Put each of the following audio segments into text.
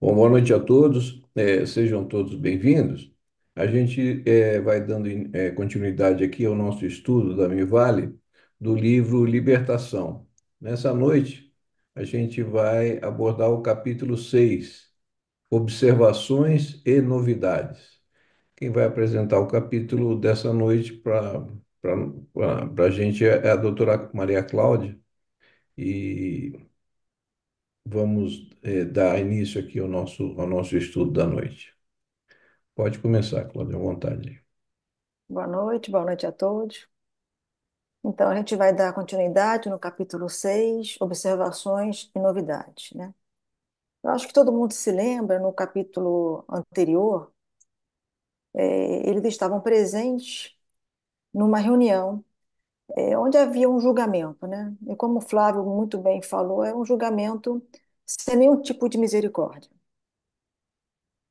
Bom, boa noite a todos, sejam todos bem-vindos. A gente vai dando continuidade aqui ao nosso estudo da Mivale do livro Libertação. Nessa noite, a gente vai abordar o capítulo 6, Observações e Novidades. Quem vai apresentar o capítulo dessa noite para a gente é a doutora Maria Cláudia, e vamos dar início aqui ao nosso estudo da noite. Pode começar, Cláudia, à vontade. Boa noite a todos. Então, a gente vai dar continuidade no capítulo 6, observações e novidades, né? Eu acho que todo mundo se lembra, no capítulo anterior, eles estavam presentes numa reunião, onde havia um julgamento, né? E como o Flávio muito bem falou, é um julgamento sem nenhum tipo de misericórdia.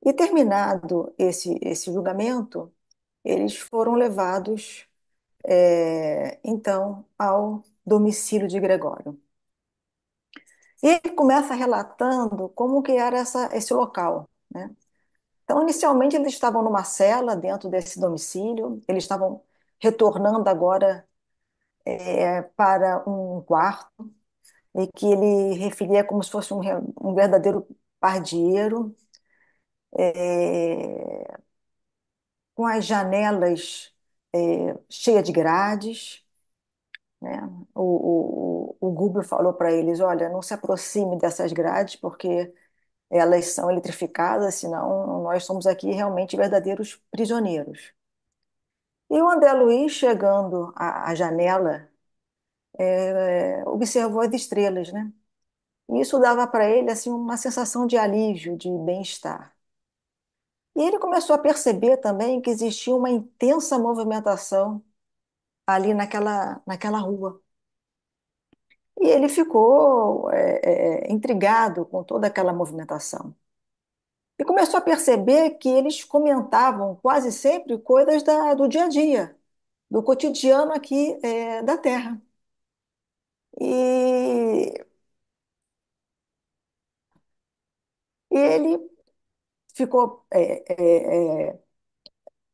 E terminado esse julgamento, eles foram levados, então, ao domicílio de Gregório. E ele começa relatando como que era esse local, né? Então, inicialmente, eles estavam numa cela dentro desse domicílio, eles estavam retornando agora para um quarto, e que ele referia como se fosse um verdadeiro pardieiro, é, com as janelas cheias de grades, né? O Guber falou para eles: olha, não se aproxime dessas grades, porque elas são eletrificadas, senão nós somos aqui realmente verdadeiros prisioneiros. E o André Luiz, chegando à janela, observou as estrelas, né? E isso dava para ele assim uma sensação de alívio, de bem-estar. E ele começou a perceber também que existia uma intensa movimentação ali naquela rua. E ele ficou intrigado com toda aquela movimentação. E começou a perceber que eles comentavam quase sempre coisas do dia a dia, do cotidiano aqui da Terra. E, e ele ficou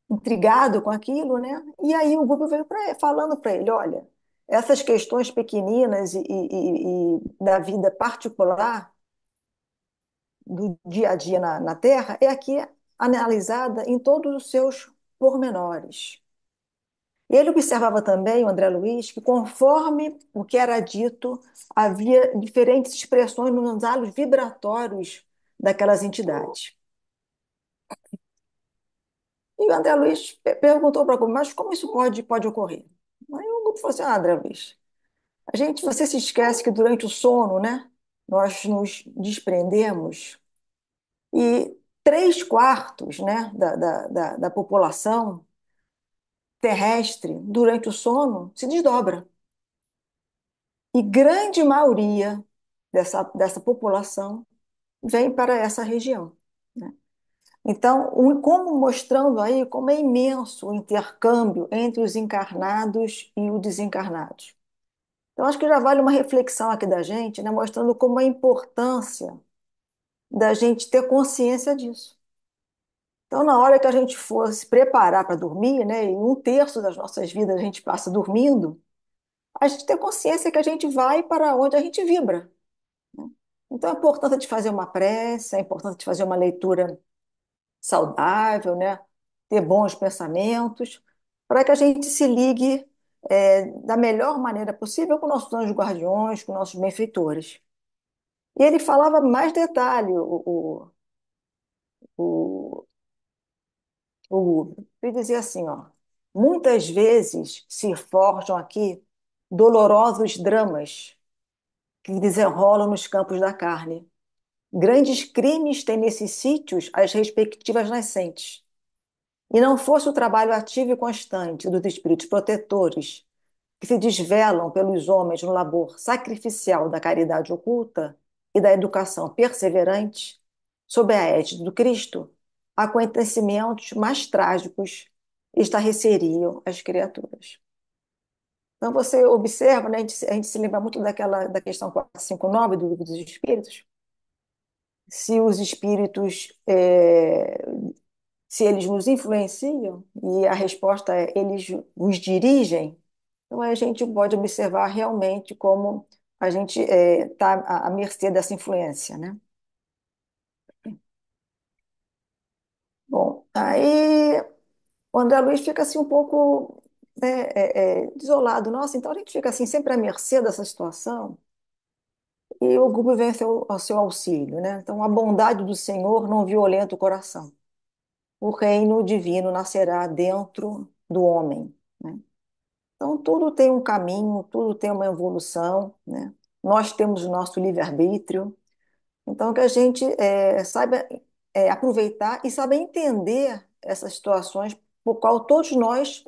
intrigado com aquilo, né? E aí o grupo veio falando para ele: olha, essas questões pequeninas e da vida particular do dia a dia na Terra é aqui analisada em todos os seus pormenores. E ele observava também, o André Luiz, que conforme o que era dito, havia diferentes expressões nos halos vibratórios daquelas entidades. E o André Luiz perguntou para o grupo: mas como isso pode ocorrer? Aí o grupo falou assim: André Luiz, você se esquece que durante o sono, né, nós nos desprendemos e 3/4, né, da população terrestre, durante o sono, se desdobra. E grande maioria dessa população vem para essa região, né? Então, como mostrando aí como é imenso o intercâmbio entre os encarnados e os desencarnados. Então, acho que já vale uma reflexão aqui da gente, né, mostrando como a importância da gente ter consciência disso. Então, na hora que a gente for se preparar para dormir, né, e 1/3 das nossas vidas a gente passa dormindo, a gente ter consciência que a gente vai para onde a gente vibra. Então, a importância de fazer uma prece, a importância de fazer uma leitura saudável, né? Ter bons pensamentos, para que a gente se ligue da melhor maneira possível com nossos anjos guardiões, com nossos benfeitores. E ele falava mais detalhe, o, ele dizia assim, ó: muitas vezes se forjam aqui dolorosos dramas que desenrolam nos campos da carne. Grandes crimes têm nesses sítios as respectivas nascentes. E não fosse o trabalho ativo e constante dos espíritos protetores que se desvelam pelos homens no labor sacrificial da caridade oculta e da educação perseverante, sob a égide do Cristo, acontecimentos mais trágicos estarreceriam as criaturas. Então você observa, né, a gente se lembra muito da questão 459 do Livro dos Espíritos, se os espíritos, se eles nos influenciam, e a resposta é eles os dirigem, então a gente pode observar realmente como a gente está à mercê dessa influência, né? Bom, aí o André Luiz fica assim um pouco, né, desolado. Nossa, então a gente fica assim sempre à mercê dessa situação. E o Google vem ao seu auxílio, né? Então, a bondade do Senhor não violenta o coração. O reino divino nascerá dentro do homem, né? Então, tudo tem um caminho, tudo tem uma evolução, né? Nós temos o nosso livre-arbítrio. Então, que a gente saiba aproveitar e saiba entender essas situações por qual todos nós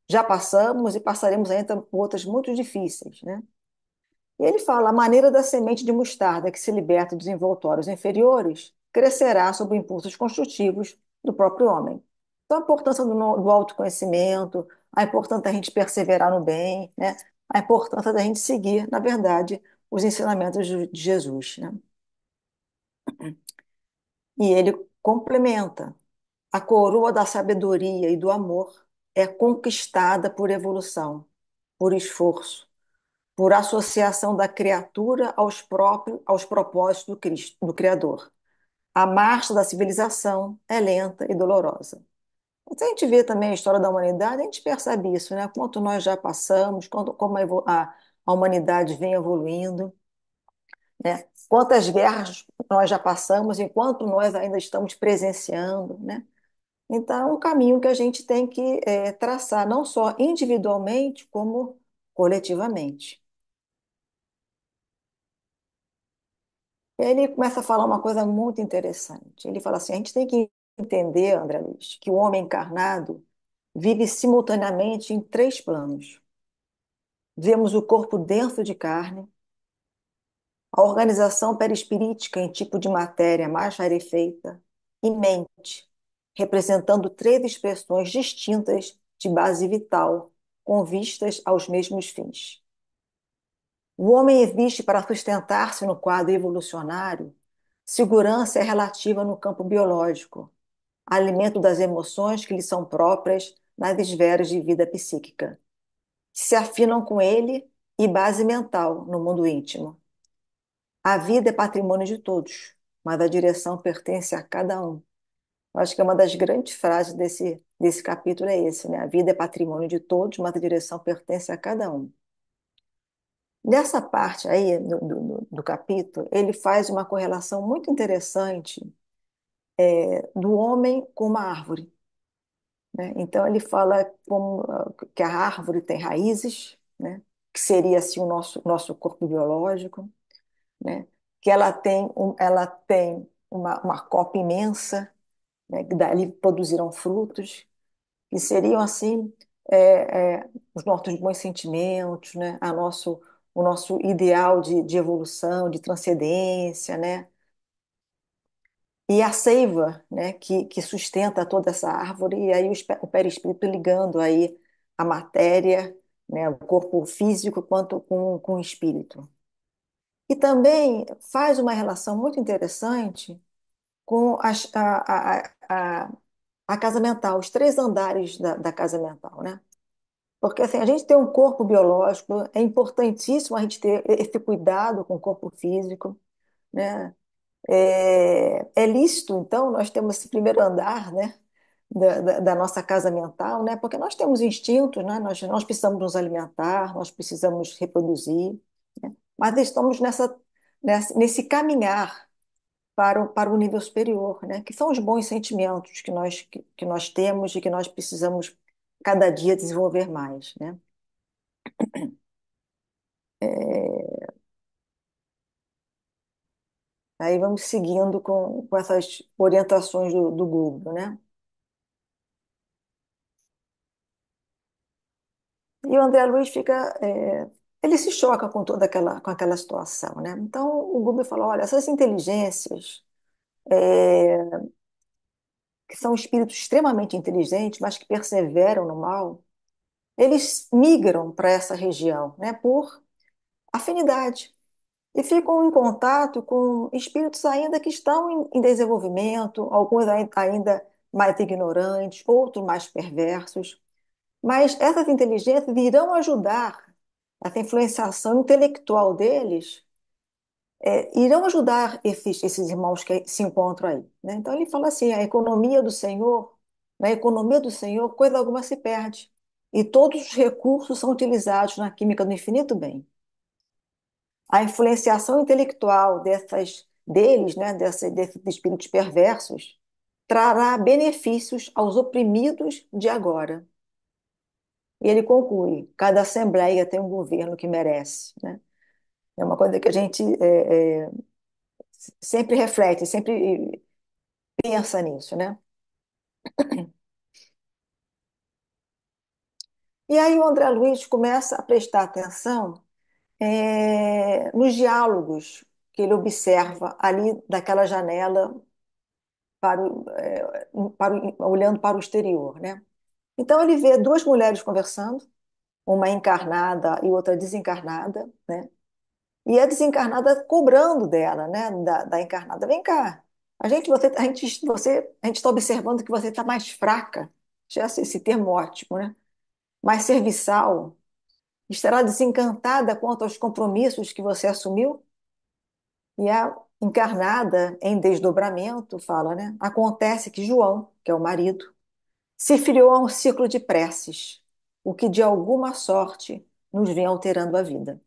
já passamos e passaremos ainda por outras muito difíceis, né? E ele fala: a maneira da semente de mostarda que se liberta dos envoltórios inferiores crescerá sob impulsos construtivos do próprio homem. Então, a importância do autoconhecimento, a importância da gente perseverar no bem, né? A importância da gente seguir, na verdade, os ensinamentos de Jesus, né? E ele complementa: a coroa da sabedoria e do amor é conquistada por evolução, por esforço, por associação da criatura aos propósitos do Cristo, do Criador. A marcha da civilização é lenta e dolorosa. Se a gente vê também a história da humanidade, a gente percebe isso, né? Quanto nós já passamos, como a humanidade vem evoluindo, né? Quantas guerras nós já passamos, enquanto nós ainda estamos presenciando, né? Então, é um caminho que a gente tem que traçar, não só individualmente, como coletivamente. E aí ele começa a falar uma coisa muito interessante. Ele fala assim: a gente tem que entender, André Luiz, que o homem encarnado vive simultaneamente em três planos. Vemos o corpo denso de carne, a organização perispirítica em tipo de matéria mais rarefeita e mente, representando três expressões distintas de base vital, com vistas aos mesmos fins. O homem existe para sustentar-se no quadro evolucionário. Segurança é relativa no campo biológico, alimento das emoções que lhe são próprias nas esferas de vida psíquica, que se afinam com ele, e base mental no mundo íntimo. A vida é patrimônio de todos, mas a direção pertence a cada um. Eu acho que é uma das grandes frases desse capítulo é esse, né? A vida é patrimônio de todos, mas a direção pertence a cada um. Nessa parte aí do capítulo, ele faz uma correlação muito interessante do homem com uma árvore, né? Então ele fala que a árvore tem raízes, né? Que seria assim o nosso corpo biológico, né? Que ela tem uma copa imensa, né? Que dali produzirão frutos, que seriam assim os nossos bons sentimentos, né? O nosso ideal de evolução, de transcendência, né? E a seiva, né, que sustenta toda essa árvore, e aí o perispírito ligando aí a matéria, né, o corpo físico, quanto com o espírito. E também faz uma relação muito interessante com a casa mental, os três andares da casa mental, né? Porque assim, a gente tem um corpo biológico, é importantíssimo a gente ter esse cuidado com o corpo físico, né? É lícito, então, nós temos esse primeiro andar, né, da nossa casa mental, né, porque nós temos instintos, né, nós precisamos nos alimentar, nós precisamos reproduzir, né, mas estamos nesse caminhar para o nível superior, né, que são os bons sentimentos que nós temos e que nós precisamos cada dia desenvolver mais, né. Aí vamos seguindo com essas orientações do Google, né. E o André Luiz ele se choca com aquela situação, né? Então o Buber fala: olha, essas inteligências, que são espíritos extremamente inteligentes, mas que perseveram no mal, eles migram para essa região, né? Por afinidade. e ficam em contato com espíritos ainda que estão em desenvolvimento, alguns ainda mais ignorantes, outros mais perversos. Mas essas inteligências irão ajudar, essa influenciação intelectual deles, irão ajudar esses irmãos que se encontram aí, né? Então ele fala assim, a economia do Senhor, na economia do Senhor, coisa alguma se perde. E todos os recursos são utilizados na química do infinito bem. A influenciação intelectual deles, né, desses espíritos perversos, trará benefícios aos oprimidos de agora. E ele conclui: cada assembleia tem um governo que merece, né? É uma coisa que a gente sempre reflete, sempre pensa nisso, né? E aí o André Luiz começa a prestar atenção nos diálogos que ele observa ali daquela janela olhando para o exterior, né? Então ele vê duas mulheres conversando, uma encarnada e outra desencarnada, né? E a desencarnada cobrando dela, né? Da encarnada, vem cá, a gente está observando que você está mais fraca, já esse termo ótimo, né? Mais serviçal, estará desencantada quanto aos compromissos que você assumiu. E a encarnada em desdobramento fala, né? Acontece que João, que é o marido, se filiou a um ciclo de preces, o que de alguma sorte nos vem alterando a vida.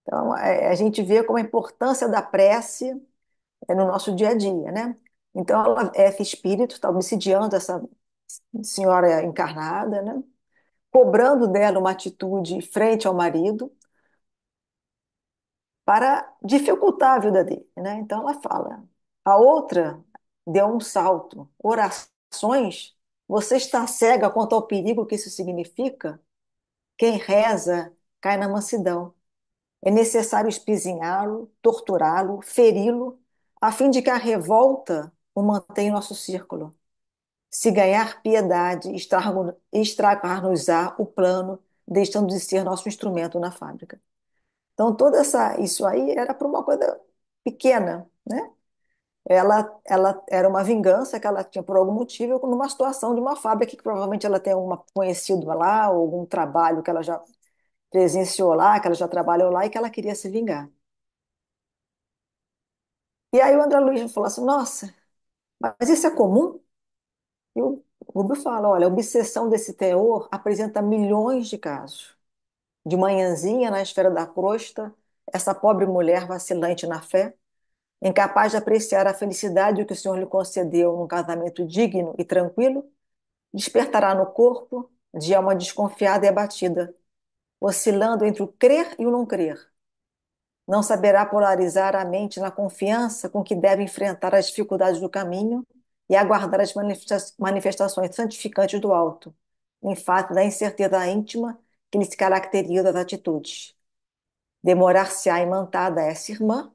Então, a gente vê como a importância da prece no nosso dia a dia, né? Então, esse espírito está obsidiando essa senhora encarnada, né? Cobrando dela uma atitude frente ao marido para dificultar a vida dele, né? Então, ela fala. A outra deu um salto. Orações? Você está cega quanto ao perigo que isso significa? Quem reza cai na mansidão. É necessário espizinhá-lo, torturá-lo, feri-lo, a fim de que a revolta o mantenha em nosso círculo. Se ganhar piedade, estragar-nos-á o plano, deixando de ser nosso instrumento na fábrica. Então, isso aí era para uma coisa pequena, né? Ela era uma vingança que ela tinha por algum motivo numa situação de uma fábrica que provavelmente ela tem um conhecido lá, ou algum trabalho que ela já presenciou lá, que ela já trabalhou lá e que ela queria se vingar. E aí o André Luiz falou assim, nossa, mas isso é comum? E o Rubio fala, olha, a obsessão desse teor apresenta milhões de casos. De manhãzinha, na esfera da crosta, essa pobre mulher vacilante na fé, incapaz de apreciar a felicidade que o Senhor lhe concedeu num casamento digno e tranquilo, despertará no corpo de alma desconfiada e abatida, oscilando entre o crer e o não crer. Não saberá polarizar a mente na confiança com que deve enfrentar as dificuldades do caminho e aguardar as manifestações santificantes do alto, em face da incerteza íntima que lhes caracteriza as atitudes. Demorar-se-á imantada essa irmã,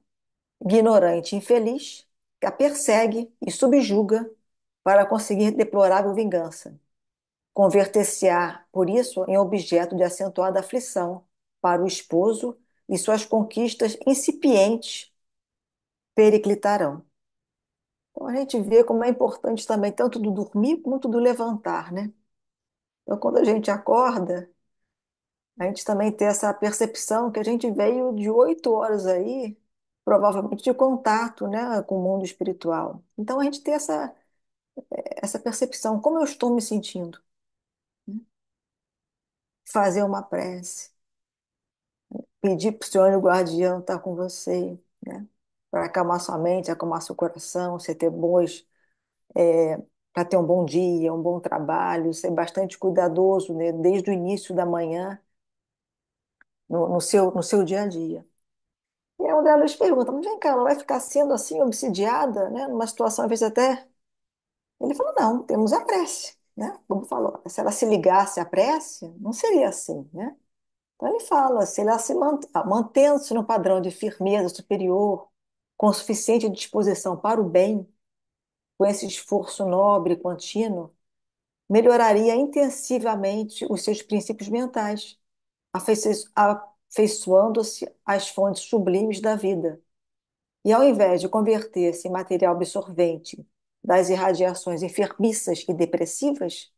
ignorante e infeliz, que a persegue e subjuga para conseguir deplorável vingança. Converter-se-á, por isso, em objeto de acentuada aflição para o esposo e suas conquistas incipientes periclitarão. Então a gente vê como é importante também tanto do dormir quanto do levantar, né? Então quando a gente acorda, a gente também tem essa percepção que a gente veio de 8 horas aí, provavelmente de contato, né, com o mundo espiritual. Então a gente tem essa percepção, como eu estou me sentindo, né? Fazer uma prece, pedir para o Senhor e o guardião estar com você, né? Para acalmar sua mente, acalmar seu coração, você ter boas para ter um bom dia, um bom trabalho, ser bastante cuidadoso, né, desde o início da manhã, no seu dia a dia. E aí o André Luiz pergunta, mas vem cá, ela vai ficar sendo assim, obsidiada, né, numa situação, às vezes até... Ele falou, não, temos a prece, né? Como falou, se ela se ligasse à prece, não seria assim, né? Então ele fala, se ela mantendo-se no padrão de firmeza superior, com suficiente disposição para o bem, com esse esforço nobre e contínuo, melhoraria intensivamente os seus princípios mentais, afeiçoando-se às fontes sublimes da vida. E ao invés de converter-se em material absorvente das irradiações enfermiças e depressivas,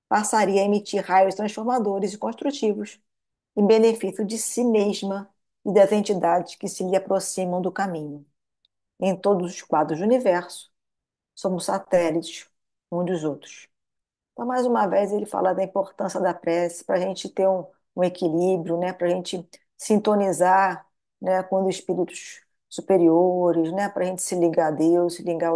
passaria a emitir raios transformadores e construtivos, em benefício de si mesma e das entidades que se lhe aproximam do caminho. Em todos os quadros do universo, somos satélites uns dos outros. Então, mais uma vez, ele fala da importância da prece para a gente ter um equilíbrio, né? Para a gente sintonizar, né? Com os espíritos superiores, né? Para a gente se ligar a Deus, se ligar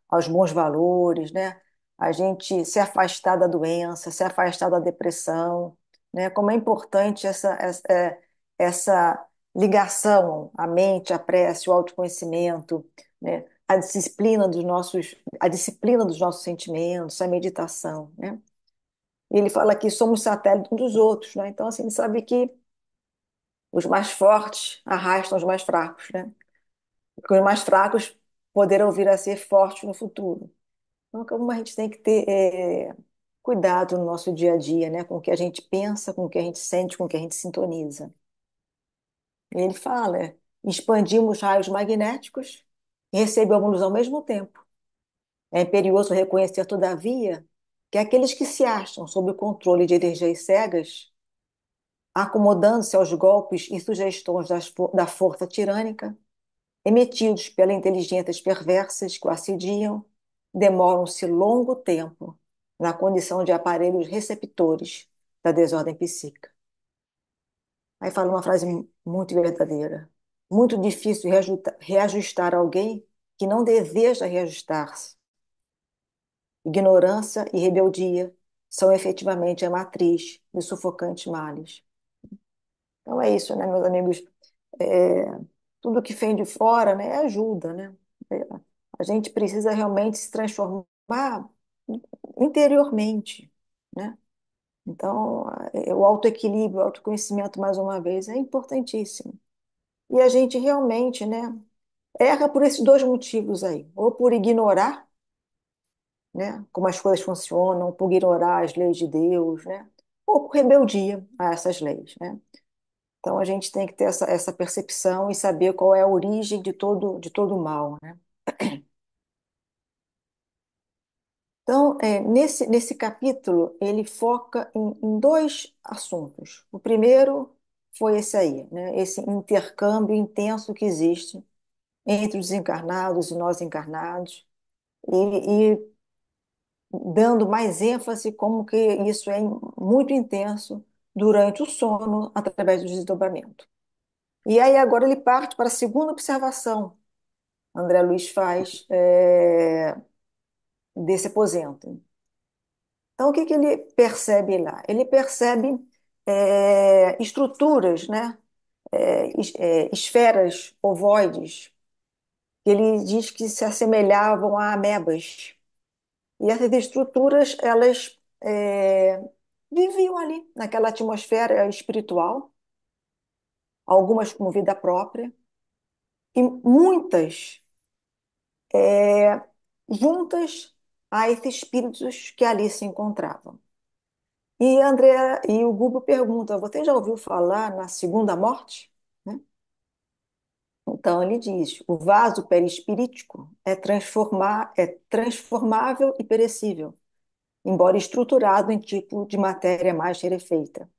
aos bons valores, né? A gente se afastar da doença, se afastar da depressão, né? Como é importante essa ligação à mente, à prece, o autoconhecimento, né? A disciplina dos nossos sentimentos, a meditação, né? E ele fala que somos satélites uns dos outros, né? Então, assim, ele sabe que os mais fortes arrastam os mais fracos, né? Porque os mais fracos poderão vir a ser fortes no futuro. Então, como a gente tem que ter cuidado no nosso dia a dia, né? Com o que a gente pensa, com o que a gente sente, com o que a gente sintoniza. E ele fala, expandimos raios magnéticos e recebemos-los ao mesmo tempo. É imperioso reconhecer, todavia, que aqueles que se acham sob o controle de energias cegas, acomodando-se aos golpes e sugestões da força tirânica, emitidos pelas inteligências perversas que o assediam, demoram-se longo tempo na condição de aparelhos receptores da desordem psíquica. Aí fala uma frase muito verdadeira. Muito difícil reajustar alguém que não deseja reajustar-se. Ignorância e rebeldia são efetivamente a matriz dos sufocantes males. Então é isso, né, meus amigos? É, tudo que vem de fora, né, ajuda, né? É, a gente precisa realmente se transformar interiormente, né? Então, o autoequilíbrio, o autoconhecimento, mais uma vez, é importantíssimo. E a gente realmente, né, erra por esses dois motivos aí. Ou por ignorar, né, como as coisas funcionam, por ignorar as leis de Deus, né, ou por rebeldia a essas leis, né. Então a gente tem que ter essa percepção e saber qual é a origem de todo o mal, né. Então, nesse capítulo, ele foca em dois assuntos. O primeiro foi esse aí, né, esse intercâmbio intenso que existe entre os encarnados e nós encarnados, e dando mais ênfase como que isso é muito intenso durante o sono, através do desdobramento. E aí agora ele parte para a segunda observação, André Luiz faz desse aposento. Então, o que que ele percebe lá? Ele percebe estruturas, né? Esferas ovoides, que ele diz que se assemelhavam a amebas. E essas estruturas, elas viviam ali, naquela atmosfera espiritual, algumas com vida própria, e muitas juntas a esses espíritos que ali se encontravam. E o Gubo pergunta: você já ouviu falar na segunda morte? Né? Então ele diz: o vaso perispirítico é transformável e perecível, embora estruturado em tipo de matéria mais rarefeita.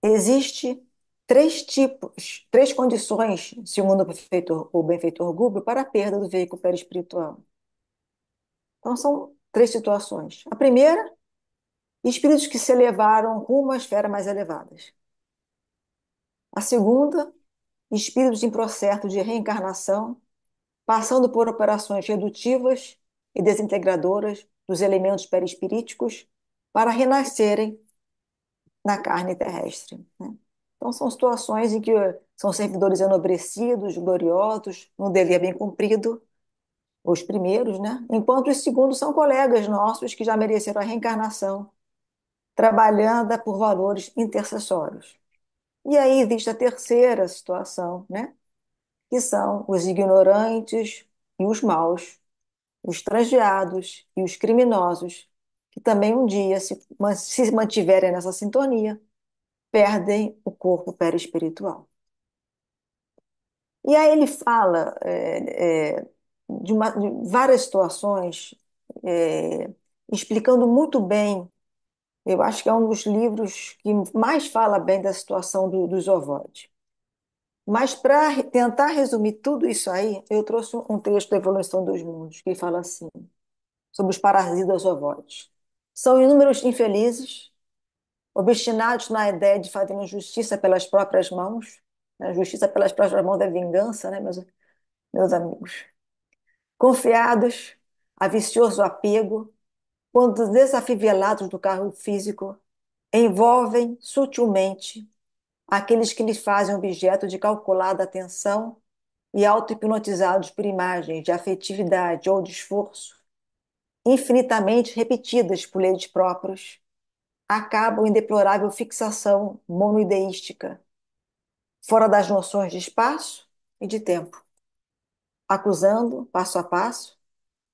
Existe três condições, segundo o benfeitor Gubbio, para a perda do veículo perispiritual. Então, são três situações. A primeira, espíritos que se elevaram rumo a esferas mais elevadas. A segunda, espíritos em processo de reencarnação, passando por operações redutivas e desintegradoras dos elementos perispiríticos para renascerem na carne terrestre. Né? Então, são situações em que são servidores enobrecidos, gloriosos, no dever bem cumprido, os primeiros, né? Enquanto os segundos são colegas nossos que já mereceram a reencarnação, trabalhando por valores intercessórios. E aí existe a terceira situação, né? Que são os ignorantes e os maus, os transviados e os criminosos, que também um dia, se mantiverem nessa sintonia, perdem o corpo perispiritual. E aí ele fala de várias situações, é, explicando muito bem. Eu acho que é um dos livros que mais fala bem da situação dos ovoides. Mas para tentar resumir tudo isso aí, eu trouxe um texto da Evolução dos Mundos, que fala assim, sobre os parasitas ovoides. São inúmeros infelizes, obstinados na ideia de fazerem justiça pelas próprias mãos. Né? Justiça pelas próprias mãos é vingança, né, meus amigos? Confiados a vicioso apego, quando desafivelados do carro físico, envolvem sutilmente aqueles que lhes fazem objeto de calculada atenção e auto-hipnotizados por imagens de afetividade ou de esforço, infinitamente repetidas por eles próprios, acabam em deplorável fixação monoideística, fora das noções de espaço e de tempo, acusando, passo a passo,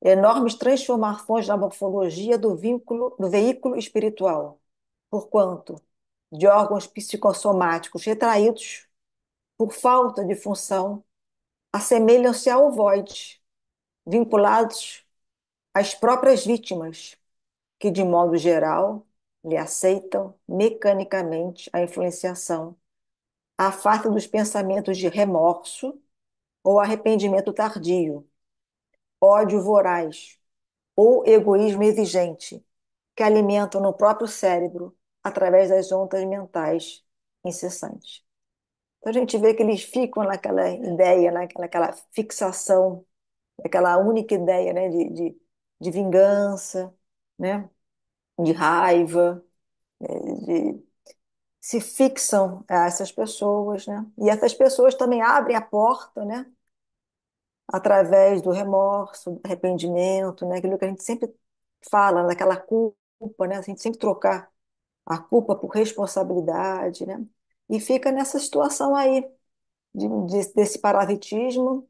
enormes transformações na morfologia do veículo espiritual, porquanto, de órgãos psicossomáticos retraídos, por falta de função, assemelham-se a ovoides, vinculados às próprias vítimas, que, de modo geral, lhe aceitam mecanicamente a influenciação, à face dos pensamentos de remorso ou arrependimento tardio, ódio voraz ou egoísmo exigente, que alimentam no próprio cérebro através das ondas mentais incessantes. Então a gente vê que eles ficam naquela ideia, naquela fixação, aquela única ideia, né, de vingança, né, de raiva, de, se fixam a essas pessoas, né? E essas pessoas também abrem a porta, né, através do remorso, do arrependimento, né, aquilo que a gente sempre fala, daquela culpa, né, a gente sempre trocar a culpa por responsabilidade, né? E fica nessa situação aí desse parasitismo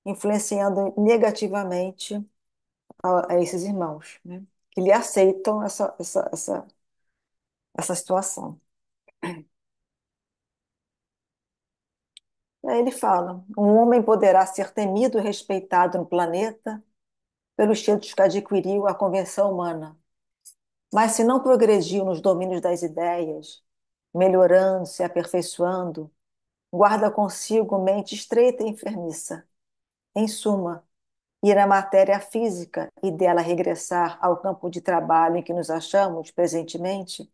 influenciando negativamente a esses irmãos, né? Que lhe aceitam essa situação. Aí ele fala: um homem poderá ser temido e respeitado no planeta pelos títulos que adquiriu a convenção humana, mas se não progrediu nos domínios das ideias, melhorando-se, aperfeiçoando, guarda consigo mente estreita e enfermiça. Em suma, ir à matéria física e dela regressar ao campo de trabalho em que nos achamos presentemente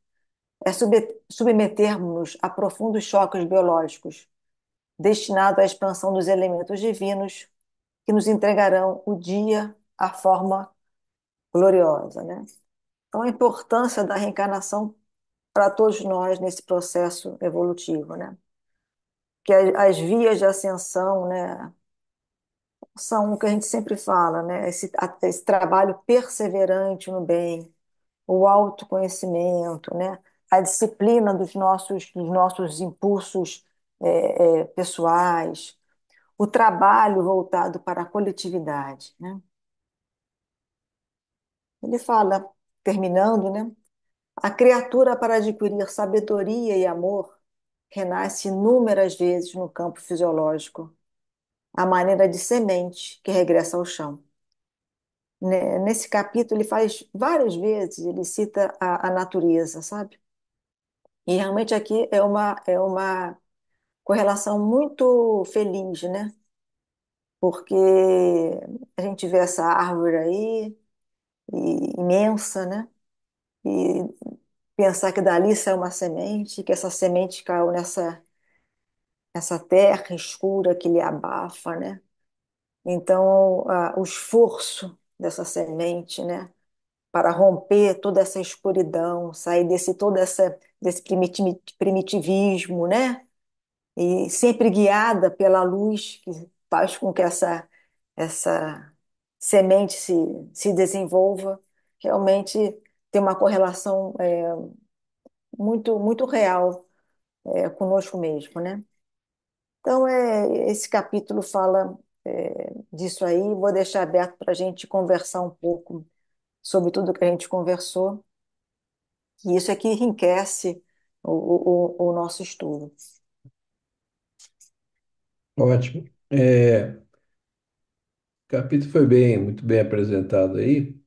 é submetermos-nos a profundos choques biológicos, destinados à expansão dos elementos divinos que nos entregarão o dia, a forma gloriosa, né? Então, a importância da reencarnação para todos nós nesse processo evolutivo, né? Que as vias de ascensão, né, são o que a gente sempre fala, né? Esse trabalho perseverante no bem, o autoconhecimento, né? A disciplina dos nossos impulsos pessoais, o trabalho voltado para a coletividade, né? Ele fala, terminando, né? A criatura, para adquirir sabedoria e amor, renasce inúmeras vezes no campo fisiológico, à maneira de semente que regressa ao chão. Nesse capítulo, ele faz várias vezes, ele cita a natureza, sabe? E realmente aqui é uma correlação muito feliz, né? Porque a gente vê essa árvore aí, imensa, né? E pensar que dali saiu uma semente, que essa semente caiu nessa terra escura que lhe abafa, né? Então, o esforço dessa semente, né? Para romper toda essa escuridão, sair desse primitivismo, né? E sempre guiada pela luz que faz com que essa semente se desenvolva, realmente tem uma correlação muito, muito real conosco mesmo, né? Então, esse capítulo fala disso aí, vou deixar aberto para a gente conversar um pouco sobre tudo que a gente conversou, e isso aqui enriquece o nosso estudo. Ótimo. O capítulo foi muito bem apresentado aí,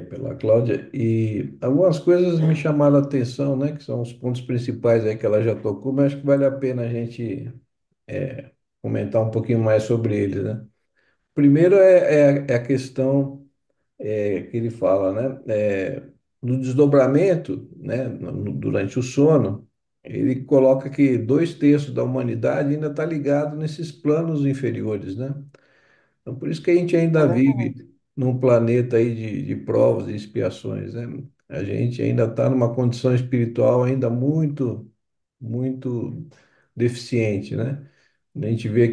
pela Cláudia, e algumas coisas me chamaram a atenção, né, que são os pontos principais aí que ela já tocou, mas acho que vale a pena a gente comentar um pouquinho mais sobre eles, né? Primeiro é a questão que ele fala, né, no desdobramento, né, durante o sono, ele coloca que 2/3 da humanidade ainda está ligado nesses planos inferiores, né? Então, por isso que a gente É ainda verdade. vive num planeta aí de provas e expiações, né? A gente ainda está numa condição espiritual ainda muito deficiente, né? A gente vê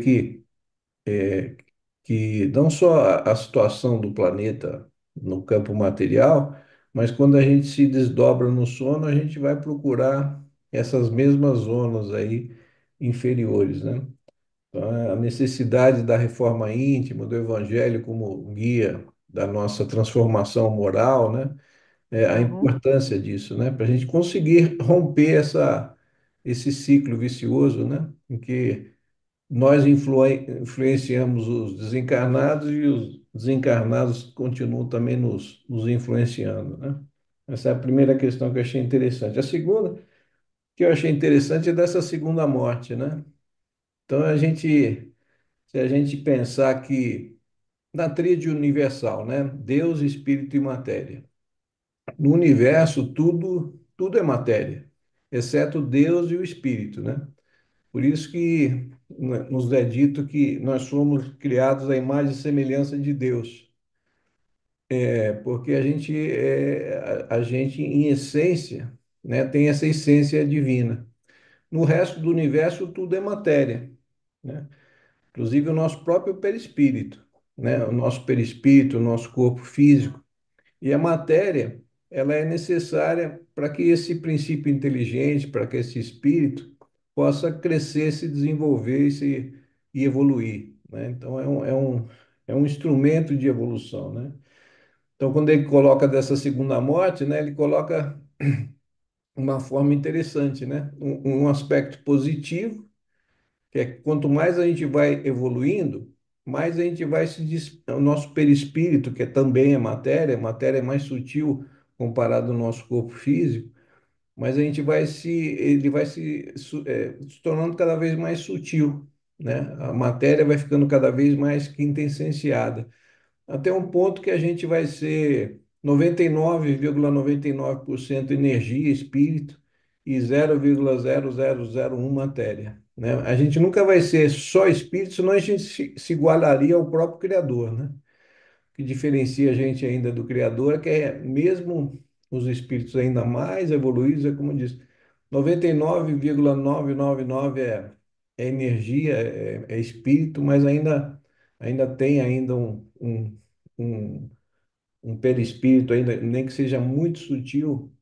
que não só a situação do planeta no campo material, mas quando a gente se desdobra no sono, a gente vai procurar essas mesmas zonas aí inferiores, né? Então, a necessidade da reforma íntima, do evangelho como guia da nossa transformação moral, né? A Uhum, importância disso, né? Para a gente conseguir romper esse ciclo vicioso, né? Em que nós influenciamos os desencarnados e os desencarnados continuam também nos influenciando, né? Essa é a primeira questão que eu achei interessante. A segunda que eu achei interessante é dessa segunda morte, né? Então, se a gente pensar que na tríade universal, né? Deus, espírito e matéria. No universo, tudo é matéria, exceto Deus e o espírito, né? Por isso que nos é dito que nós somos criados à imagem e semelhança de Deus. Porque a gente, em essência, né, tem essa essência divina. No resto do universo, tudo é matéria, né? Inclusive o nosso próprio perispírito, né? O nosso perispírito, o nosso corpo físico. E a matéria, ela é necessária para que esse princípio inteligente, para que esse espírito possa crescer, se desenvolver e evoluir, né? Então, é um instrumento de evolução, né? Então, quando ele coloca dessa segunda morte, né, ele coloca uma forma interessante, né? Um aspecto positivo, que é que quanto mais a gente vai evoluindo, mais a gente vai o nosso perispírito, que também é matéria é mais sutil comparado ao nosso corpo físico, mas ele vai se tornando cada vez mais sutil, né? A matéria vai ficando cada vez mais quintessenciada até um ponto que a gente vai ser 99,99% energia, espírito e 0,0001 matéria, né? A gente nunca vai ser só espírito, senão a gente se igualaria ao próprio Criador, né? O que diferencia a gente ainda do Criador é que mesmo os espíritos ainda mais evoluídos, é como diz, 99,999 é energia, é espírito, mas ainda tem ainda um, um perispírito, ainda, nem que seja muito sutil,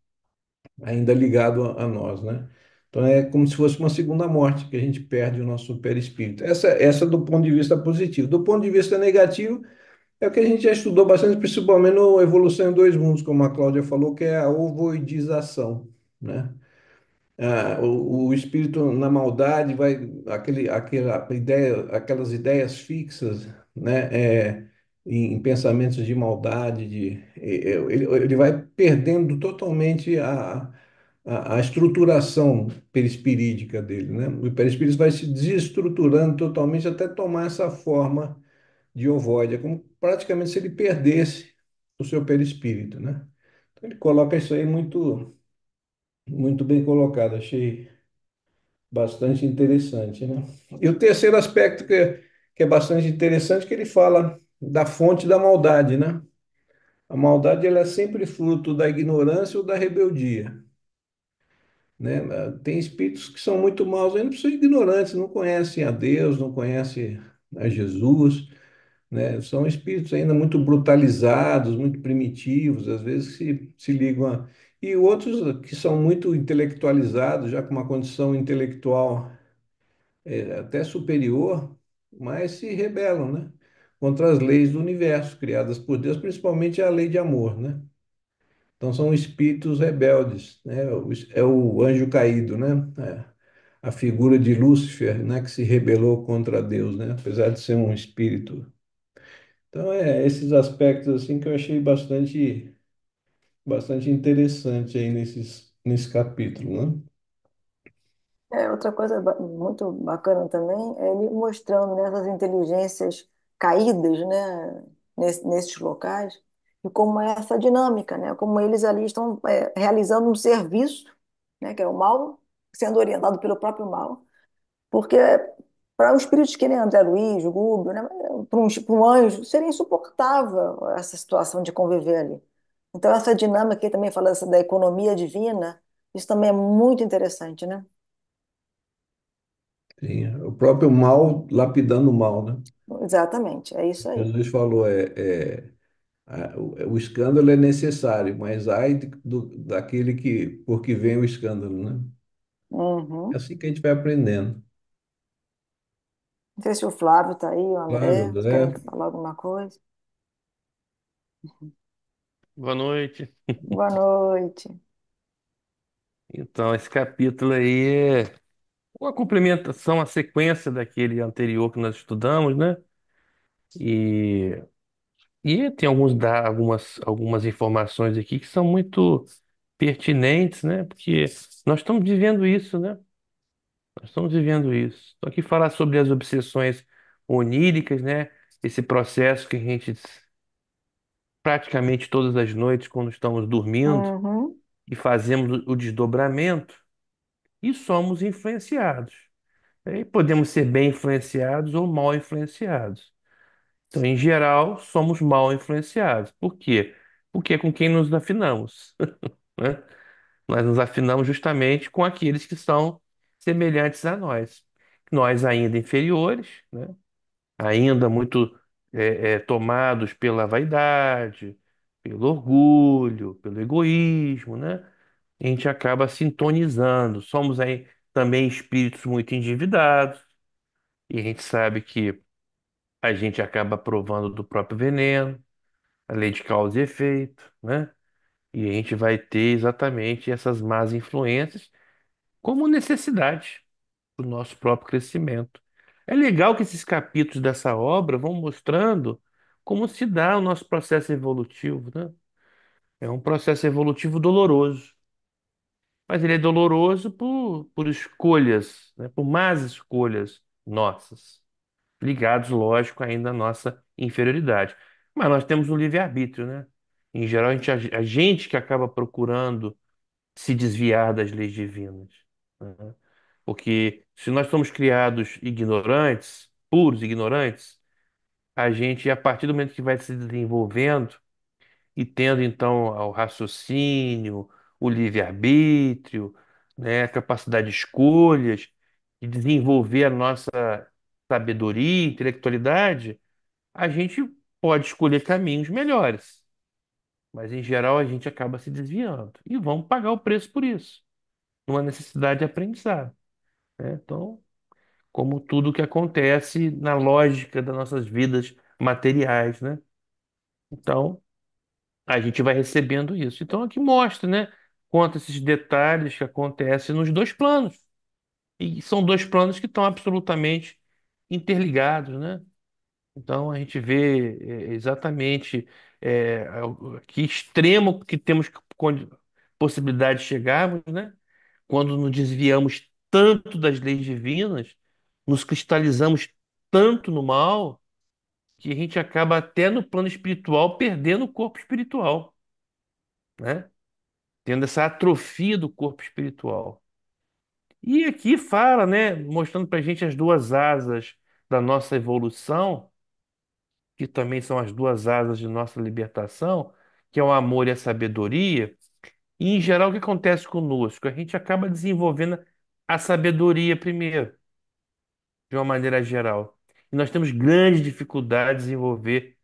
ainda ligado a nós, né? Então é como se fosse uma segunda morte, que a gente perde o nosso perispírito. Essa do ponto de vista positivo. Do ponto de vista negativo, é o que a gente já estudou bastante, principalmente no Evolução em Dois Mundos, como a Cláudia falou, que é a ovoidização, né? O espírito na maldade vai aquela ideia, aquelas ideias fixas, né, em pensamentos de maldade, ele vai perdendo totalmente a estruturação perispirídica dele, né? O perispírito vai se desestruturando totalmente até tomar essa forma de ovoide, é como praticamente se ele perdesse o seu perispírito, né? Então ele coloca isso aí muito bem colocado, achei bastante interessante, né? E o terceiro aspecto que é bastante interessante, que ele fala da fonte da maldade, né? A maldade ela é sempre fruto da ignorância ou da rebeldia, né? Tem espíritos que são muito maus, ainda são ignorantes, não conhecem a Deus, não conhecem a Jesus, né? São espíritos ainda muito brutalizados, muito primitivos, às vezes se ligam a... E outros que são muito intelectualizados, já com uma condição intelectual até superior, mas se rebelam, né? Contra as leis do universo criadas por Deus, principalmente a lei de amor, né? Então são espíritos rebeldes, né? É o anjo caído, né? É, a figura de Lúcifer, né? Que se rebelou contra Deus, né? Apesar de ser um espírito. Então é esses aspectos assim que eu achei bastante interessante aí nesse capítulo, né? Outra coisa muito bacana também é ele mostrando, né, essas inteligências caídas, né, nesses locais, e como é essa dinâmica, né, como eles ali estão realizando um serviço, né, que é o mal, sendo orientado pelo próprio mal, porque para os espíritos que nem André Luiz, Gúbio, né, para um anjo, seria insuportável essa situação de conviver ali. Então, essa dinâmica que também fala da economia divina, isso também é muito interessante, né? Sim, o próprio mal lapidando o mal, né? Exatamente, é isso aí. Jesus falou, o escândalo é necessário, mas daquele que, por que vem o escândalo, né? É Uhum. assim que a gente vai aprendendo. Não sei se o Flávio está aí, o Claro, André, se querem André. falar alguma coisa. Boa noite. Boa noite. Então, esse capítulo aí é uma complementação, a sequência daquele anterior que nós estudamos, né? E, e tem algumas informações aqui que são muito pertinentes, né? Porque nós estamos vivendo isso, né? Nós estamos vivendo isso. Estou aqui falar sobre as obsessões oníricas, né? Esse processo que a gente praticamente todas as noites, quando estamos dormindo Uhum. e fazemos o desdobramento e somos influenciados. E podemos ser bem influenciados ou mal influenciados. Então, em geral, somos mal influenciados. Por quê? Porque é com quem nos afinamos, né? Nós nos afinamos justamente com aqueles que são semelhantes a nós. Nós ainda inferiores, né? Ainda muito tomados pela vaidade, pelo orgulho, pelo egoísmo, né? A gente acaba sintonizando. Somos aí também espíritos muito endividados, e a gente sabe que a gente acaba provando do próprio veneno, a lei de causa e efeito, né? E a gente vai ter exatamente essas más influências como necessidade para o nosso próprio crescimento. É legal que esses capítulos dessa obra vão mostrando como se dá o nosso processo evolutivo, né? É um processo evolutivo doloroso, mas ele é doloroso por escolhas, né? Por más escolhas nossas, ligados, lógico, ainda à nossa inferioridade. Mas nós temos o livre-arbítrio, né? Em geral, a gente que acaba procurando se desviar das leis divinas, né? Porque se nós somos criados ignorantes, puros ignorantes, a gente, a partir do momento que vai se desenvolvendo e tendo então o raciocínio, o livre-arbítrio, né, a capacidade de escolhas, de desenvolver a nossa sabedoria, intelectualidade, a gente pode escolher caminhos melhores. Mas em geral a gente acaba se desviando e vamos pagar o preço por isso, numa necessidade de aprendizado, né? Então, como tudo que acontece na lógica das nossas vidas materiais, né? Então, a gente vai recebendo isso. Então, aqui mostra, né? Quanto esses detalhes que acontecem nos dois planos. E são dois planos que estão absolutamente interligados, né? Então, a gente vê exatamente que extremo que temos possibilidade de chegarmos, né? Quando nos desviamos tanto das leis divinas, nos cristalizamos tanto no mal, que a gente acaba até no plano espiritual perdendo o corpo espiritual, né? Tendo essa atrofia do corpo espiritual. E aqui fala, né, mostrando para a gente as duas asas da nossa evolução, que também são as duas asas de nossa libertação, que é o amor e a sabedoria. E, em geral, o que acontece conosco? A gente acaba desenvolvendo a sabedoria primeiro, de uma maneira geral. E nós temos grandes dificuldades em desenvolver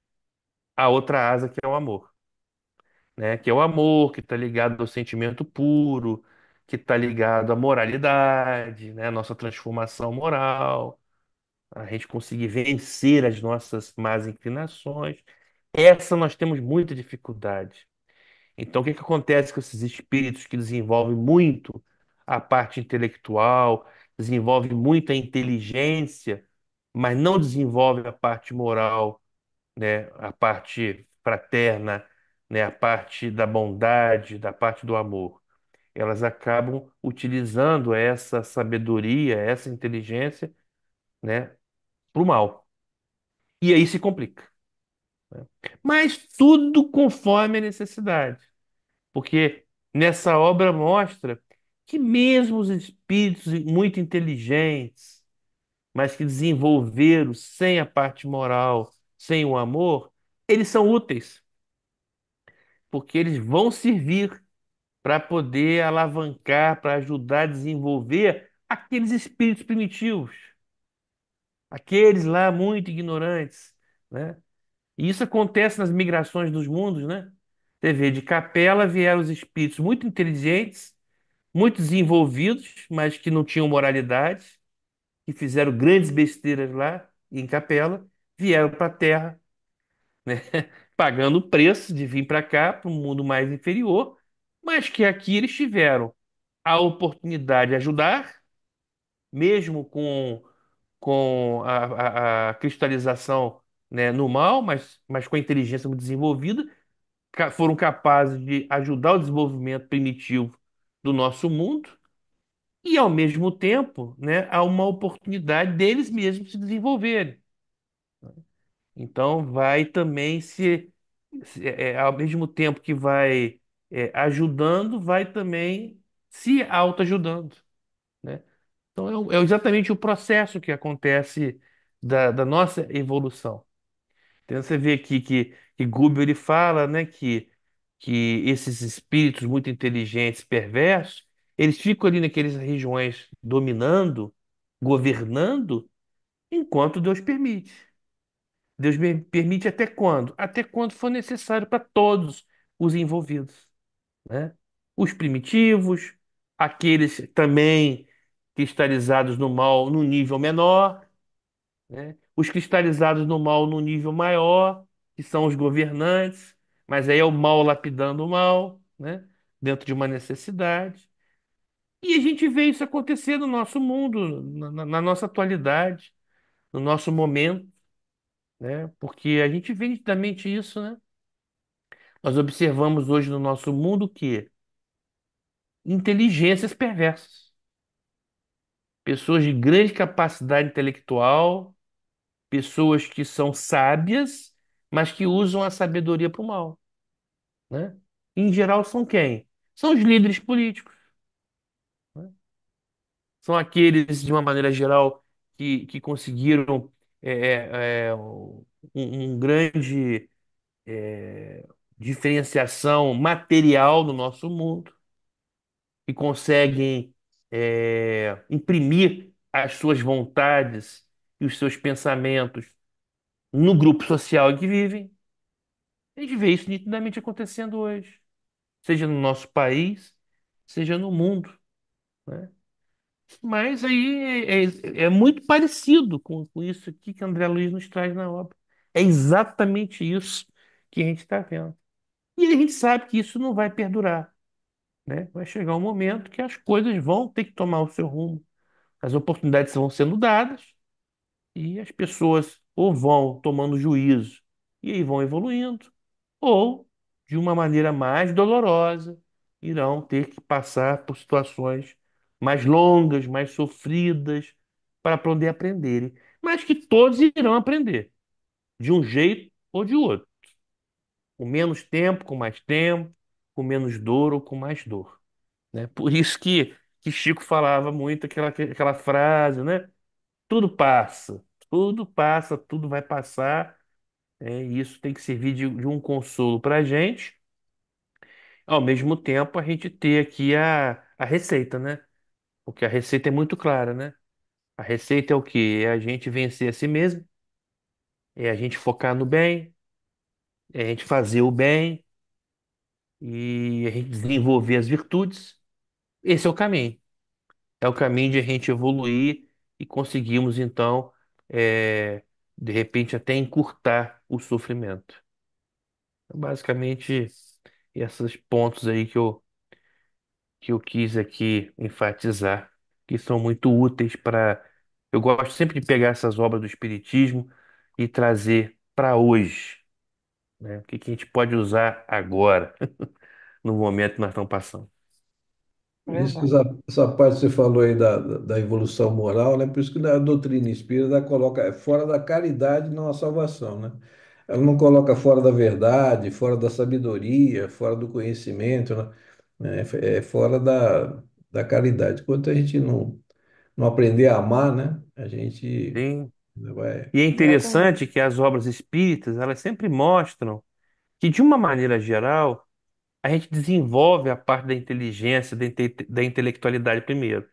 a outra asa, que é o amor, né? Que é o amor, que está ligado ao sentimento puro, que está ligado à moralidade, né? A nossa transformação moral, a gente conseguir vencer as nossas más inclinações. Essa nós temos muita dificuldade. Então, o que que acontece com esses espíritos que desenvolvem muito a parte intelectual, desenvolvem muita inteligência, mas não desenvolvem a parte moral, né? A parte fraterna, né? A parte da bondade, da parte do amor. Elas acabam utilizando essa sabedoria, essa inteligência, né? Para o mal. E aí se complica. Mas tudo conforme a necessidade. Porque nessa obra mostra que mesmo os espíritos muito inteligentes, mas que desenvolveram sem a parte moral, sem o amor, eles são úteis, porque eles vão servir para poder alavancar, para ajudar a desenvolver aqueles espíritos primitivos, aqueles lá muito ignorantes, né? E isso acontece nas migrações dos mundos, né? Você vê, de Capela vieram os espíritos muito inteligentes, muito desenvolvidos, mas que não tinham moralidade, que fizeram grandes besteiras lá em Capela, vieram para a Terra, né, pagando o preço de vir para cá, para um mundo mais inferior, mas que aqui eles tiveram a oportunidade de ajudar, mesmo com a cristalização, né, no mal, mas com a inteligência muito desenvolvida, foram capazes de ajudar o desenvolvimento primitivo do nosso mundo. E, ao mesmo tempo, né, há uma oportunidade deles mesmos se desenvolverem. Então, vai também ao mesmo tempo que vai ajudando, vai também se autoajudando, né? Então, é exatamente o processo que acontece da nossa evolução. Então, você vê aqui que Gubbel ele fala, né, que esses espíritos muito inteligentes, perversos, eles ficam ali naquelas regiões dominando, governando, enquanto Deus permite. Deus permite até quando? Até quando for necessário para todos os envolvidos, né? Os primitivos, aqueles também cristalizados no mal no nível menor, né? Os cristalizados no mal no nível maior, que são os governantes, mas aí é o mal lapidando o mal, né? Dentro de uma necessidade. E a gente vê isso acontecer no nosso mundo, na nossa atualidade, no nosso momento, né? Porque a gente vê nitidamente isso, né? Nós observamos hoje no nosso mundo que inteligências perversas, pessoas de grande capacidade intelectual, pessoas que são sábias, mas que usam a sabedoria para o mal, né? Em geral, são quem? São os líderes políticos, né? São aqueles, de uma maneira geral, que conseguiram um grande diferenciação material no nosso mundo, que conseguem imprimir as suas vontades e os seus pensamentos no grupo social em que vivem. A gente vê isso nitidamente acontecendo hoje, seja no nosso país, seja no mundo, né? Mas aí é muito parecido com isso aqui que André Luiz nos traz na obra. É exatamente isso que a gente está vendo. E a gente sabe que isso não vai perdurar, né? Vai chegar um momento que as coisas vão ter que tomar o seu rumo. As oportunidades vão sendo dadas e as pessoas ou vão tomando juízo e aí vão evoluindo, ou, de uma maneira mais dolorosa, irão ter que passar por situações mais longas, mais sofridas, para poder aprenderem. Mas que todos irão aprender, de um jeito ou de outro. Com menos tempo, com mais tempo, com menos dor ou com mais dor, né? Por isso que Chico falava muito aquela frase, né? Tudo passa, tudo vai passar, e isso tem que servir de um consolo para a gente. Ao mesmo tempo, a gente ter aqui a receita, né? Porque a receita é muito clara, né? A receita é o quê? É a gente vencer a si mesmo, é a gente focar no bem, é a gente fazer o bem e a gente desenvolver as virtudes. Esse é o caminho. É o caminho de a gente evoluir e conseguirmos, então, de repente, até encurtar o sofrimento. Basicamente, esses pontos aí que eu quis aqui enfatizar, que são muito úteis para. Eu gosto sempre de pegar essas obras do Espiritismo e trazer para hoje, né? O que que a gente pode usar agora, no momento que nós estamos passando. Isso, Verdade. essa parte que você falou aí da evolução moral, né? Por isso que a doutrina espírita coloca fora da caridade não há salvação, né? Ela não coloca fora da verdade, fora da sabedoria, fora do conhecimento, né? É fora da caridade. Enquanto a gente não aprender a amar, né? A gente Sim. vai. E é Exatamente. interessante que as obras espíritas, elas sempre mostram que, de uma maneira geral, a gente desenvolve a parte da inteligência, da intelectualidade primeiro.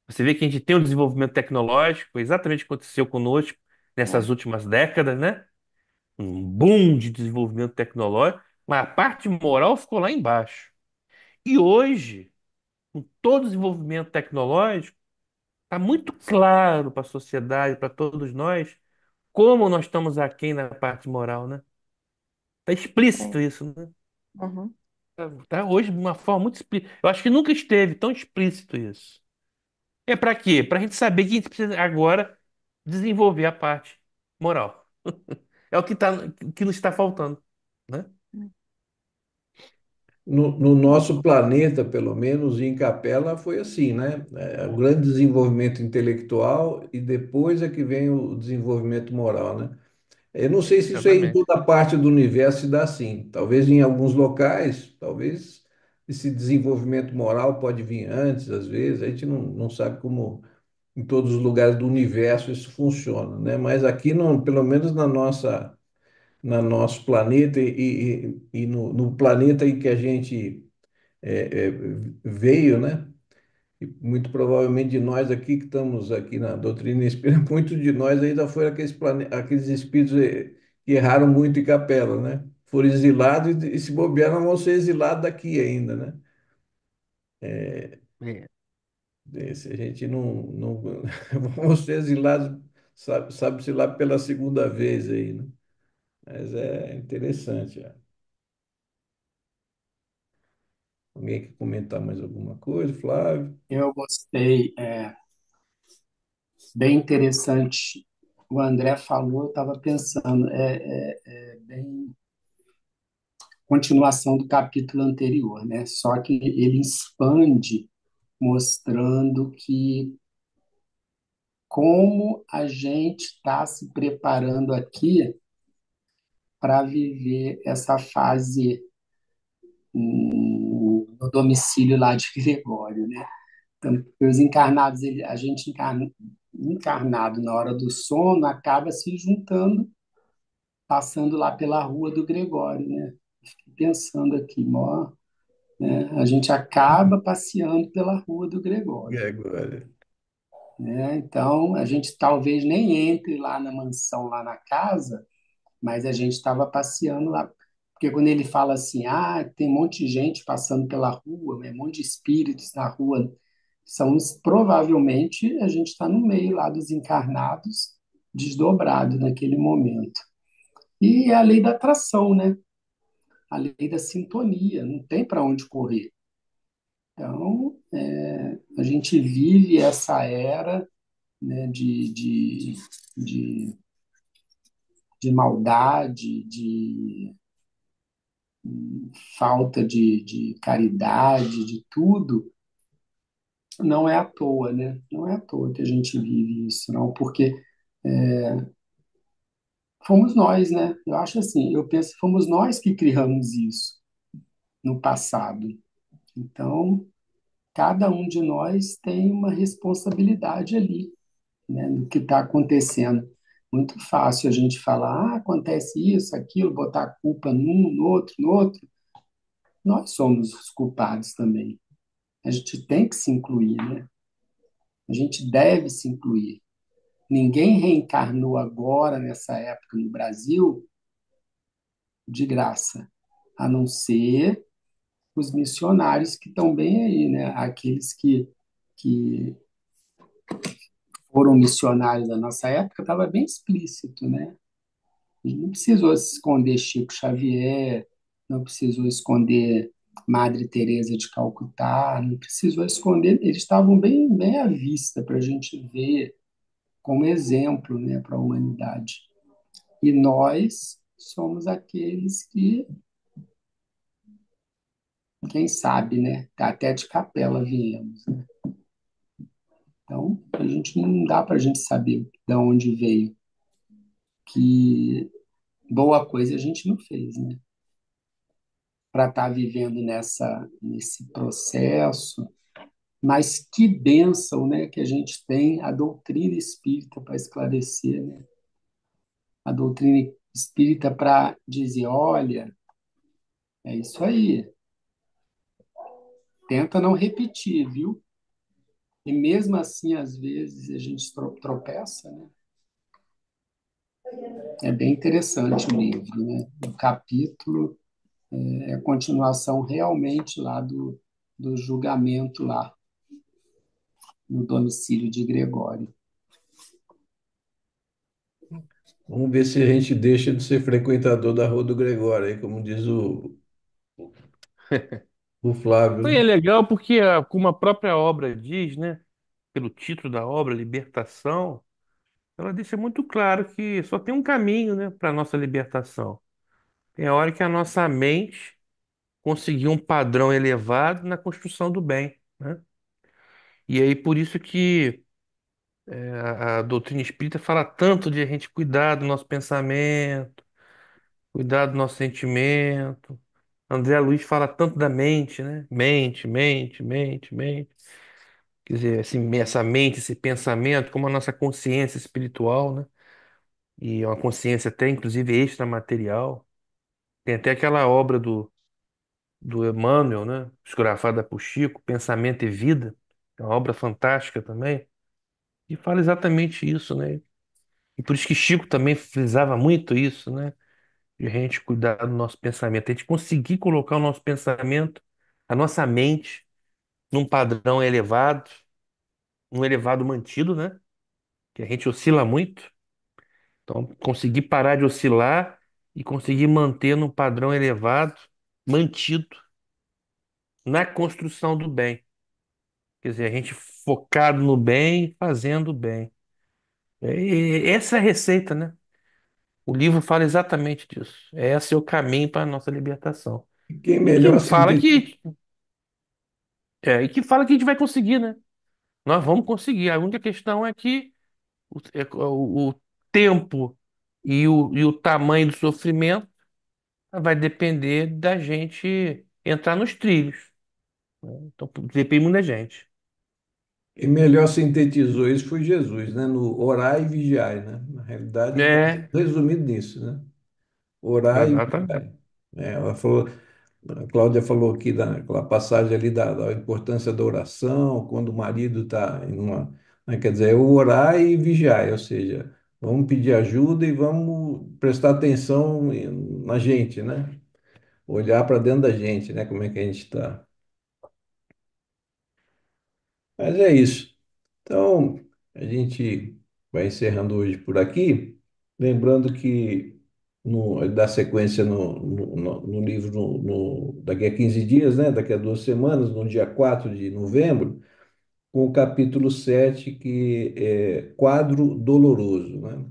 Você vê que a gente tem um desenvolvimento tecnológico, exatamente o que aconteceu conosco nessas É, últimas décadas, né? Um boom de desenvolvimento tecnológico, mas a parte moral ficou lá embaixo. E hoje, com todo o desenvolvimento tecnológico, está muito claro para a sociedade, para todos nós, como nós estamos aquém na parte moral, né? Está explícito sim. isso, né? Uhum. Tá hoje de uma forma muito explícita. Eu acho que nunca esteve tão explícito isso. É para quê? Para a gente saber que a gente precisa agora desenvolver a parte moral. É o que nos está faltando, né? No nosso planeta, pelo menos, em Capela, foi assim, né? O grande desenvolvimento intelectual e depois é que vem o desenvolvimento moral, né? Eu não sei se isso aí em Exatamente. toda parte do universo se dá assim. Talvez em alguns locais, talvez esse desenvolvimento moral pode vir antes, às vezes. A gente não sabe como em todos os lugares do universo isso funciona, né? Mas aqui, pelo menos na nosso planeta e no planeta em que a gente veio, né? E muito provavelmente de nós aqui que estamos aqui na doutrina espírita, muitos de nós ainda foram aqueles espíritos que erraram muito em capela, né? Foram exilados e se bobearam, vão ser exilados daqui ainda, né? É, Se a gente não vamos ser exilados, sabe-se lá pela segunda vez aí, né? Mas é interessante. Ó. Alguém quer comentar mais alguma coisa, Flávio? Eu gostei, bem interessante. O André falou, eu estava pensando, é bem continuação do capítulo anterior, né? Só que ele expande, mostrando que como a gente está se preparando aqui para viver essa fase no domicílio lá de Gregório, né? Então, os encarnados, a gente encarnado na hora do sono acaba se juntando, passando lá pela rua do Gregório, né? Fiquei pensando aqui, ó, né? A gente acaba passeando pela rua do E Gregório, agora? né? Então, a gente talvez nem entre lá na mansão, lá na casa, mas a gente estava passeando lá. Porque quando ele fala assim, ah, tem um monte de gente passando pela rua, né? Um monte de espíritos na rua, provavelmente a gente está no meio lá dos encarnados, desdobrado naquele momento. E é a lei da atração, né? A lei da sintonia, não tem para onde correr. Então, a gente vive essa era, né, de, de maldade, de falta de caridade, de tudo, não é à toa, né? Não é à toa que a gente vive isso, não, porque fomos nós, né? Eu acho assim, eu penso que fomos nós que criamos isso no passado. Então, cada um de nós tem uma responsabilidade ali, né, no que está acontecendo. Muito fácil a gente falar, ah, acontece isso, aquilo, botar a culpa num, no outro, no outro. Nós somos os culpados também. A gente tem que se incluir, né? A gente deve se incluir. Ninguém reencarnou agora, nessa época no Brasil, de graça, a não ser os missionários que estão bem aí, né? Aqueles que foram missionários da nossa época, estava bem explícito, né? A gente não precisou se esconder Chico Xavier, não precisou esconder Madre Teresa de Calcutá, não precisou esconder, eles estavam bem à vista para a gente ver como exemplo, né, para a humanidade. E nós somos aqueles que, quem sabe, né, até de capela viemos. Então, a gente não dá para a gente saber de onde veio, que boa coisa a gente não fez, né? Para estar vivendo nesse processo. Mas que bênção, né, que a gente tem a doutrina espírita para esclarecer, né? A doutrina espírita para dizer, olha, é isso aí, tenta não repetir, viu? E mesmo assim, às vezes, a gente tropeça, né? É bem interessante o livro, né? O capítulo é a continuação realmente lá do julgamento lá no domicílio de Gregório. Vamos ver se a gente deixa de ser frequentador da Rua do Gregório, aí, como diz o Flávio, Foi é né? legal porque, como a própria obra diz, né, pelo título da obra, Libertação, ela deixa muito claro que só tem um caminho, né, para a nossa libertação. Tem a hora que a nossa mente conseguir um padrão elevado na construção do bem, né? E aí por isso que a doutrina espírita fala tanto de a gente cuidar do nosso pensamento, cuidar do nosso sentimento. André Luiz fala tanto da mente, né? Mente, mente, mente, mente. Quer dizer, essa mente, esse pensamento, como a nossa consciência espiritual, né? E é uma consciência até, inclusive, extramaterial. Tem até aquela obra do Emmanuel, né? Psicografada por Chico, Pensamento e Vida. É uma obra fantástica também. E fala exatamente isso, né? E por isso que Chico também frisava muito isso, né? De a gente cuidar do nosso pensamento, a gente conseguir colocar o nosso pensamento, a nossa mente, num padrão elevado, um elevado mantido, né? Que a gente oscila muito. Então, conseguir parar de oscilar e conseguir manter num padrão elevado, mantido na construção do bem. Quer dizer, a gente focado no bem, fazendo o bem. Essa é a receita, né? O livro fala exatamente disso. Esse é o caminho para a nossa libertação. E quem E que melhor fala sintetiza, que a gente vai conseguir, né? Nós vamos conseguir. A única questão é que o tempo e o tamanho do sofrimento vai depender da gente entrar nos trilhos. Então, depende muito da gente. quem melhor sintetizou isso foi Jesus, né? No orar e vigiar, né? Na realidade, está É, resumido nisso, né? Orar e exatamente. vigiar. Ela falou, a Cláudia falou aqui daquela passagem ali da importância da oração, quando o marido está em uma, né, quer dizer, é o orar e vigiar, ou seja, vamos pedir ajuda e vamos prestar atenção na gente, né? Olhar para dentro da gente, né? Como é que a gente está. Mas é isso. Então, a gente vai encerrando hoje por aqui, lembrando que dá sequência no livro daqui a 15 dias, né? Daqui a 2 semanas, no dia 4 de novembro, com o capítulo 7 que é Quadro Doloroso, né?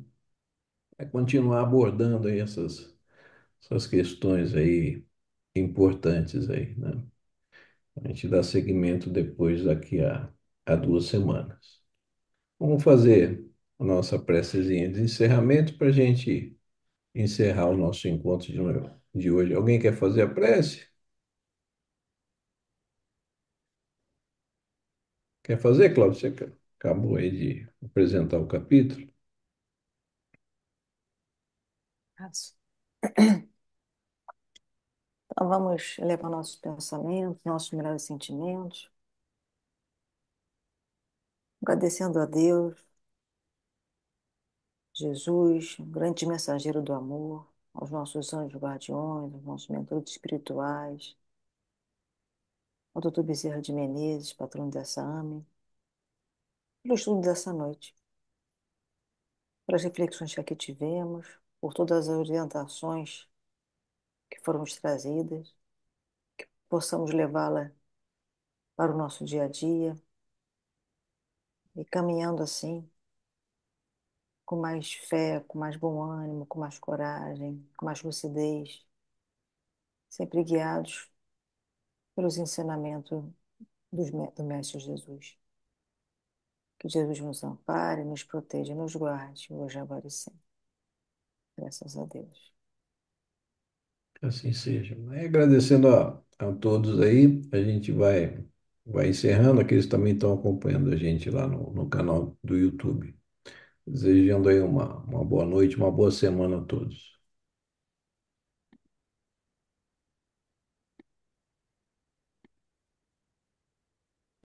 Vai continuar abordando aí essas questões aí importantes aí, né? A gente dá seguimento depois daqui a 2 semanas. Vamos fazer a nossa precezinha de encerramento para a gente encerrar o nosso encontro de hoje. Alguém quer fazer a prece? Quer fazer, Cláudio? Você acabou aí de apresentar o capítulo. Então vamos elevar nossos pensamentos, nossos melhores sentimentos, agradecendo a Deus, Jesus, um grande mensageiro do amor, aos nossos anjos guardiões, aos nossos mentores espirituais, ao Dr. Bezerra de Menezes, patrono dessa AME, pelo estudo dessa noite, pelas reflexões que aqui tivemos, por todas as orientações que foram nos trazidas, possamos levá-la para o nosso dia a dia e caminhando assim, com mais fé, com mais bom ânimo, com mais coragem, com mais lucidez, sempre guiados pelos ensinamentos do Mestre Jesus. Que Jesus nos ampare, nos proteja, nos guarde, hoje, agora e sempre. Graças a Deus. Que assim seja. E agradecendo a todos aí, a gente vai encerrando, aqueles que também estão acompanhando a gente lá no canal do YouTube. Desejando aí uma boa noite, uma boa semana a todos.